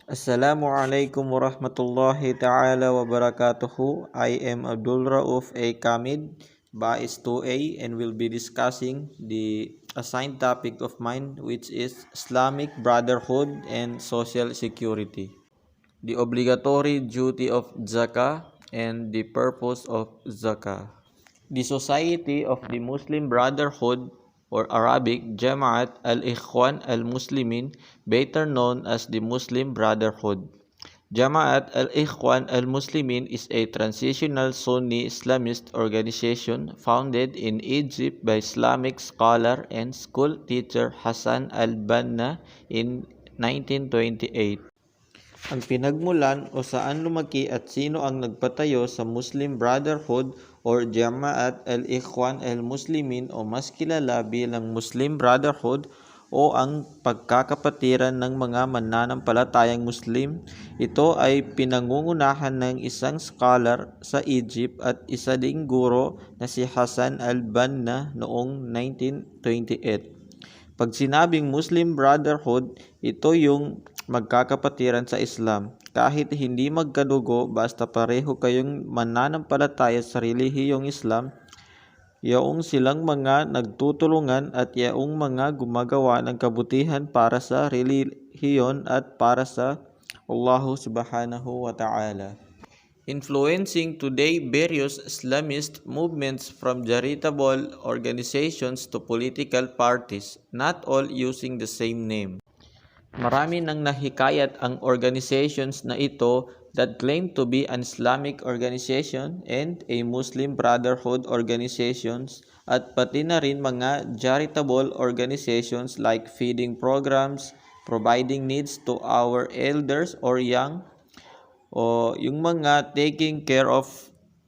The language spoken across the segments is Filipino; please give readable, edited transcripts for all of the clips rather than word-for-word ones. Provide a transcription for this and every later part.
Assalamualaikum warahmatullahi ta'ala wabarakatuh. I am Abdul Rauf A. Kamid, Bais 2A, and will be discussing the assigned topic of mine, which is Islamic Brotherhood and Social Security, the obligatory duty of Zakah, and the purpose of Zakah. The Society of the Muslim Brotherhood, or Arabic Jama'at al-Ikhwan al-Muslimin, better known as the Muslim Brotherhood. Jama'at al-Ikhwan al-Muslimin is a transitional Sunni Islamist organization founded in Egypt by Islamic scholar and school teacher Hassan al-Banna in 1928. Ang pinagmulan o saan lumaki at sino ang nagpatayo sa Muslim Brotherhood or Jama'at al-Ikhwan al-Muslimin o mas kilala bilang Muslim Brotherhood o ang pagkakapatiran ng mga mananampalatayang Muslim. Ito ay pinangungunahan ng isang scholar sa Egypt at isa ding guro na si Hassan al-Banna noong 1928. Pag sinabing Muslim Brotherhood, ito yung magkakapatiran sa Islam. Kahit hindi magkadugo, basta pareho kayong mananampalataya sa relihiyong Islam, yaong silang mga nagtutulungan at yaong mga gumagawa ng kabutihan para sa relihiyon at para sa Allah subhanahu wa ta'ala. Influencing today various Islamist movements from charitable organizations to political parties, not all using the same name. Marami nang nahikayat ang organizations na ito that claim to be an Islamic organization and a Muslim Brotherhood organizations at pati na rin mga charitable organizations like feeding programs, providing needs to our elders or young, o yung mga taking care of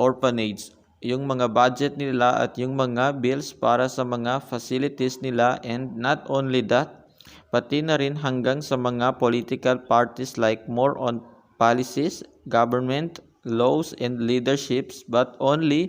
orphanage, yung mga budget nila at yung mga bills para sa mga facilities nila, and not only that, pati na rin hanggang sa mga political parties like more on policies, government, laws, and leaderships, but only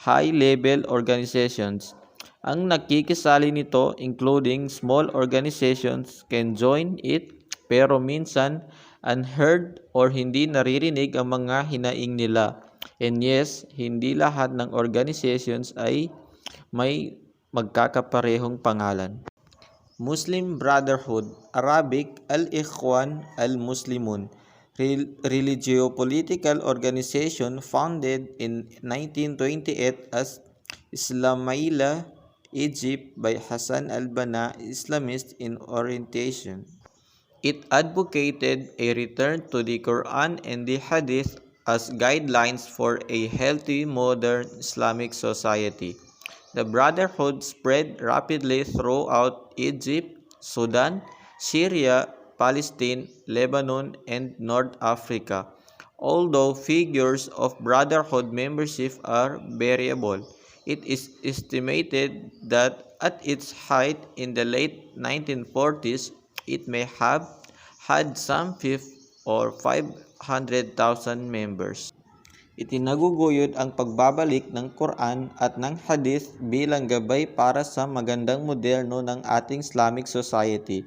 high-level organizations. Ang nakikisali nito, including small organizations, can join it, pero minsan unheard or hindi naririnig ang mga hinaing nila. And yes, hindi lahat ng organizations ay may magkakaparehong pangalan. Muslim Brotherhood, Arabic Al-Ikhwan Al-Muslimun, religio-political organization founded in 1928 as Ismaila, Egypt by Hassan al-Banna, Islamist in orientation. It advocated a return to the Quran and the Hadith as guidelines for a healthy modern Islamic society. The Brotherhood spread rapidly throughout Egypt, Sudan, Syria, Palestine, Lebanon, and North Africa. Although figures of Brotherhood membership are variable, it is estimated that at its height in the late 1940s, it may have had some 5 or 500,000 members. Itinaguguyod ang pagbabalik ng Quran at ng Hadith bilang gabay para sa magandang moderno ng ating Islamic society.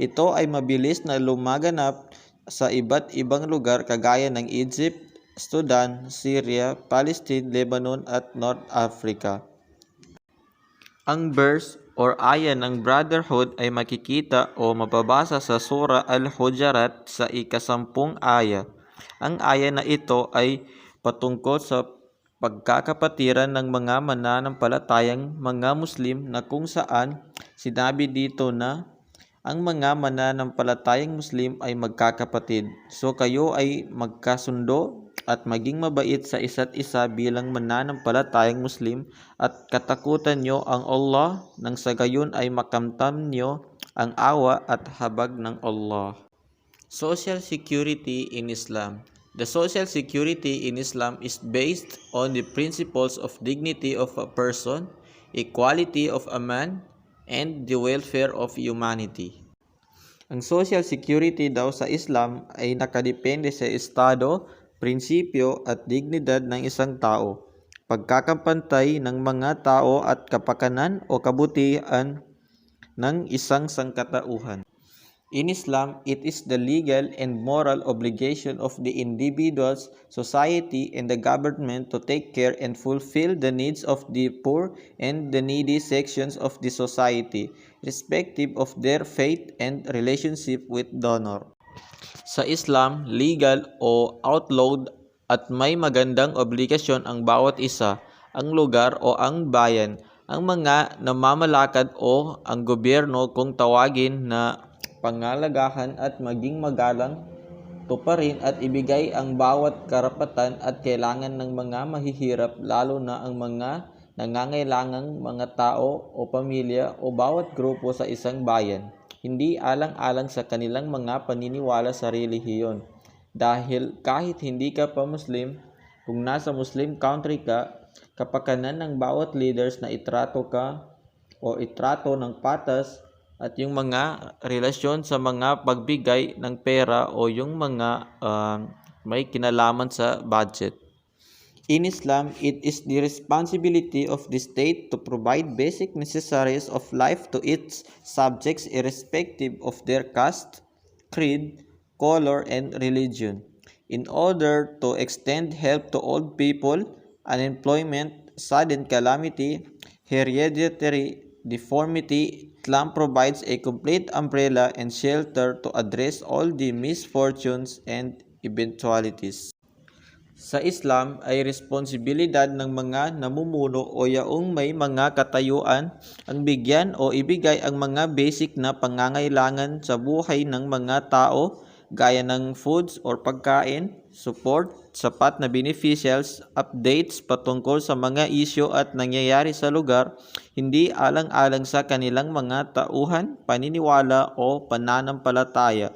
Ito ay mabilis na lumaganap sa iba't ibang lugar kagaya ng Egypt, Sudan, Syria, Palestine, Lebanon at North Africa. Ang verse or aya ng Brotherhood ay makikita o mababasa sa Surah Al-Hujarat sa ika-10 aya. Ang aya na ito ay patungkol sa pagkakapatiran ng mga mananampalatayang mga Muslim na kung saan sinabi dito na ang mga mananampalatayang Muslim ay magkakapatid. So kayo ay magkasundo at maging mabait sa isa't isa bilang mananampalatayang Muslim at katakutan nyo ang Allah nang sa gayon ay makamtam nyo ang awa at habag ng Allah. Social Security in Islam. The Social Security in Islam is based on the principles of dignity of a person, equality of a man, and the welfare of humanity. Ang Social Security daw sa Islam ay nakadepende sa estado, prinsipyo at dignidad ng isang tao, pagkakapantay ng mga tao at kapakanan o kabutihan ng isang sangkatauhan. In Islam, it is the legal and moral obligation of the individuals, society, and the government to take care and fulfill the needs of the poor and the needy sections of the society, respective of their faith and relationship with donor. Sa Islam, legal o outlawed at may magandang obligasyon ang bawat isa, ang lugar o ang bayan, ang mga namamalakad o ang gobyerno kung tawagin na panghalagahan at maging magalang, tuparin at ibigay ang bawat karapatan at kailangan ng mga mahihirap lalo na ang mga nangangailangang mga tao o pamilya o bawat grupo sa isang bayan, hindi alang-alang sa kanilang mga paniniwala sa relihiyon. Dahil kahit hindi ka pa Muslim, kung nasa Muslim country ka, kapakanan ng bawat leaders na itrato ka o itrato ng patas at yung mga relasyon sa mga pagbigay ng pera o yung mga may kinalaman sa budget. In Islam, it is the responsibility of the state to provide basic necessaries of life to its subjects irrespective of their caste, creed, color, and religion. In order to extend help to old people, unemployment, sudden calamity, hereditary deformity, Islam provides a complete umbrella and shelter to address all the misfortunes and eventualities. Sa Islam ay responsibilidad ng mga namumuno o yaong may mga katayuan ang bigyan o ibigay ang mga basic na pangangailangan sa buhay ng mga tao gaya ng foods or pagkain, support, sapat na beneficials, updates patungkol sa mga isyu at nangyayari sa lugar, hindi alang-alang sa kanilang mga tauhan, paniniwala o pananampalataya,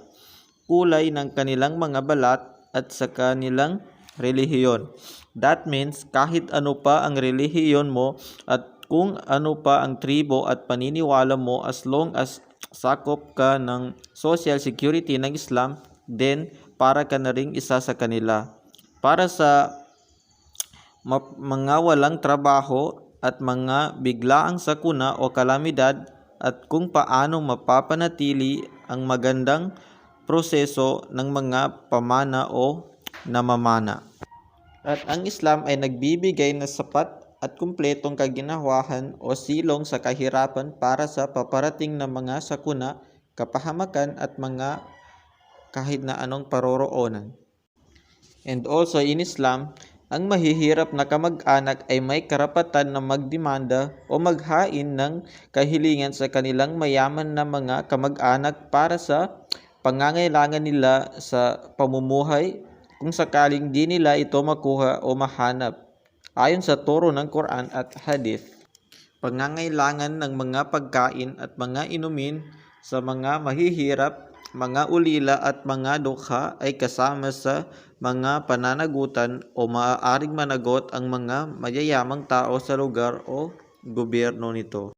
kulay ng kanilang mga balat at sa kanilang relihiyon. That means kahit ano pa ang relihiyon mo at kung ano pa ang tribo at paniniwala mo, as long as sakop ka ng social security ng Islam, then para ka na ring isa sa kanila. Para sa mga walang trabaho at mga biglaang sakuna o kalamidad at kung paano mapapanatili ang magandang proseso ng mga pamana o namamana. At ang Islam ay nagbibigay ng sapat at kumpletong kaginhawahan o silong sa kahirapan para sa paparating na mga sakuna, kapahamakan at mga kahit na anong paroroonan. And also in Islam, ang mahihirap na kamag-anak ay may karapatan na magdemanda o maghain ng kahilingan sa kanilang mayaman na mga kamag-anak para sa pangangailangan nila sa pamumuhay kung sakaling di nila ito makuha o mahanap. Ayon sa turo ng Quran at Hadith, pangangailangan ng mga pagkain at mga inumin sa mga mahihirap, mga ulila at mga dukha ay kasama sa mga pananagutan o maaaring managot ang mga mayayamang tao sa lugar o gobyerno nito.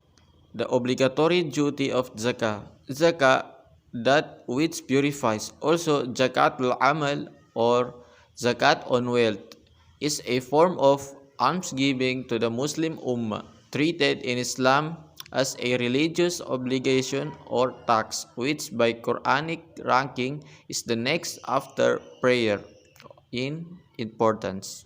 The obligatory duty of zakah. Zakah, that which purifies. Also, zakatul amal or zakat on wealth is a form of almsgiving to the Muslim Ummah, treated in Islam as a religious obligation or tax, which by Quranic ranking is the next after prayer in importance.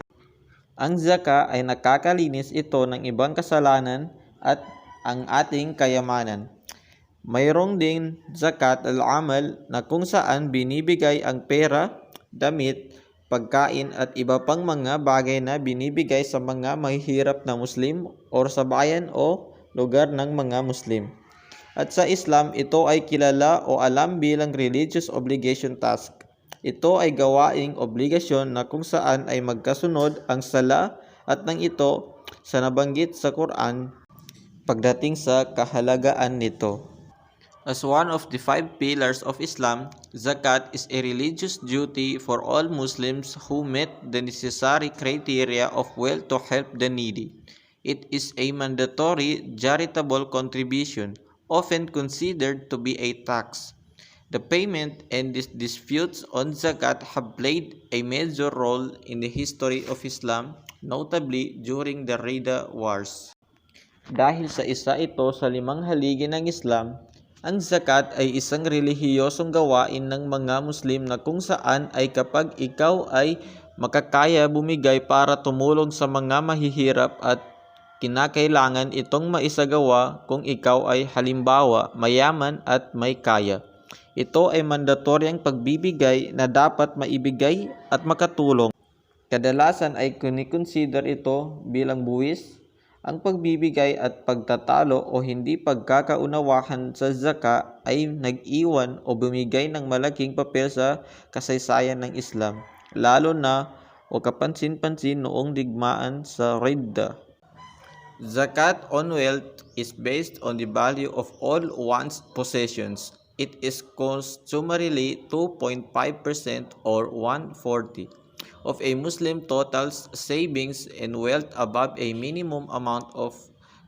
Ang zaka ay nakakalinis ito ng ibang kasalanan at ang ating kayamanan. Mayroong din zakat al-amal na kung saan binibigay ang pera, damit, pagkain at iba pang mga bagay na binibigay sa mga mahihirap na Muslim o sa bayan o lugar ng mga Muslim. At sa Islam, ito ay kilala o alam bilang religious obligation task. Ito ay gawaing obligasyon na kung saan ay magkasunod ang sala at nang ito sa nabanggit sa Quran pagdating sa kahalagaan nito. As one of the 5 pillars of Islam, zakat is a religious duty for all Muslims who met the necessary criteria of wealth to help the needy. It is a mandatory charitable contribution, often considered to be a tax. The payment and disputes on zakat have played a major role in the history of Islam, notably during the Ridda Wars. Dahil sa isa ito sa 5 haligi ng Islam, Ang zakat ay isang relihiyosong gawain ng mga Muslim na kung saan ay kapag ikaw ay makakaya bumigay para tumulong sa mga mahihirap at kinakailangan itong maisagawa kung ikaw ay halimbawa mayaman at may kaya. Ito ay mandatoryang pagbibigay na dapat maibigay at makatulong. Kadalasan ay kinikonsider ito bilang buwis. Ang pagbibigay at pagtatalo o hindi pagkakaunawahan sa zaka ay nag-iwan o bumigay ng malaking papel sa kasaysayan ng Islam, lalo na o kapansin-pansin noong digmaan sa Ridda. Zakat on wealth is based on the value of all one's possessions. It is customarily 2.5% or 140 of a Muslim total's savings and wealth above a minimum amount of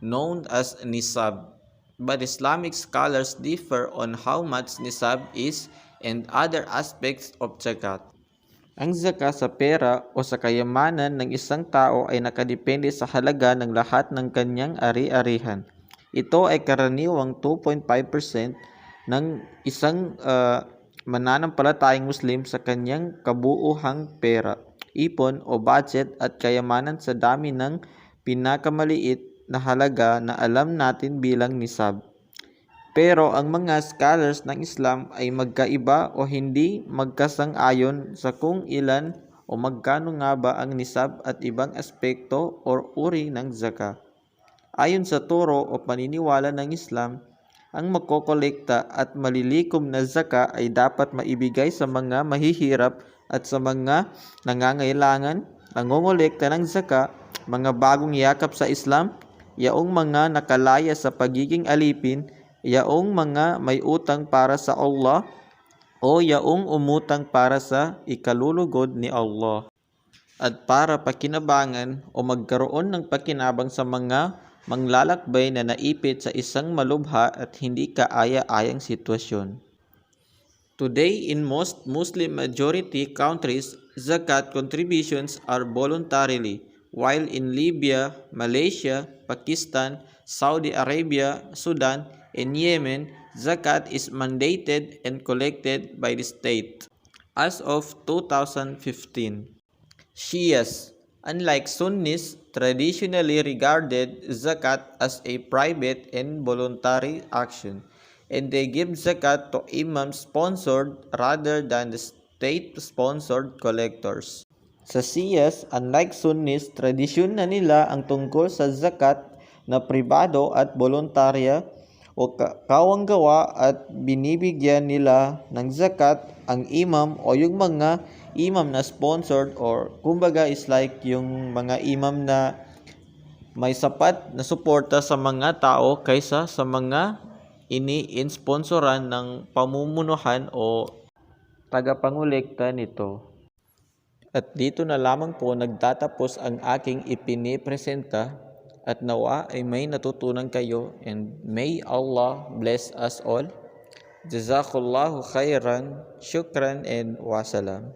known as nisab. But Islamic scholars differ on how much nisab is and other aspects of zakat. Ang zakat sa pera o sa kayamanan ng isang tao ay nakadepende sa halaga ng lahat ng kanyang ari-arihan. Ito ay karaniwang 2.5% ng isang mananampalatayang Muslim sa kanyang kabuuhang pera, ipon o budget at kayamanan sa dami ng pinakamaliit na halaga na alam natin bilang nisab. Pero ang mga scholars ng Islam ay magkaiba o hindi magkasang-ayon sa kung ilan o magkano nga ba ang nisab at ibang aspekto o uri ng zakat. Ayon sa turo o paniniwala ng Islam, ang magkokolekta at malilikom na zakat ay dapat maibigay sa mga mahihirap at sa mga nangangailangan. Nangongolekta ng zakat, mga bagong yakap sa Islam, yaong mga nakalaya sa pagiging alipin, yaong mga may utang para sa Allah o yaong umutang para sa ikalulugod ni Allah at para pakinabangan o magkaroon ng pakinabang sa mga manglalakbay na naipit sa isang malubha at hindi kaaya-ayang sitwasyon. Today, in most Muslim majority countries, zakat contributions are voluntarily, while in Libya, Malaysia, Pakistan, Saudi Arabia, Sudan, in Yemen, zakat is mandated and collected by the state. As of 2015, Shias, unlike Sunnis, traditionally regarded zakat as a private and voluntary action, and they give zakat to imam-sponsored rather than the state-sponsored collectors. Sa Shias, unlike Sunnis, tradisyon na nila ang tungkol sa zakat na pribado at voluntarya o kawanggawa at binibigyan nila ng zakat ang imam o yung mga imam na sponsored or kumbaga is like yung mga imam na may sapat na suporta sa mga tao kaysa sa mga ini-sponsoran ng pamumunuhan o tagapangolekta nito. At dito na lamang po nagtatapos ang aking ipinipresenta. At nawa ay may natutunan kayo and may Allah bless us all. Jazakallahu khairan, shukran and wasalam.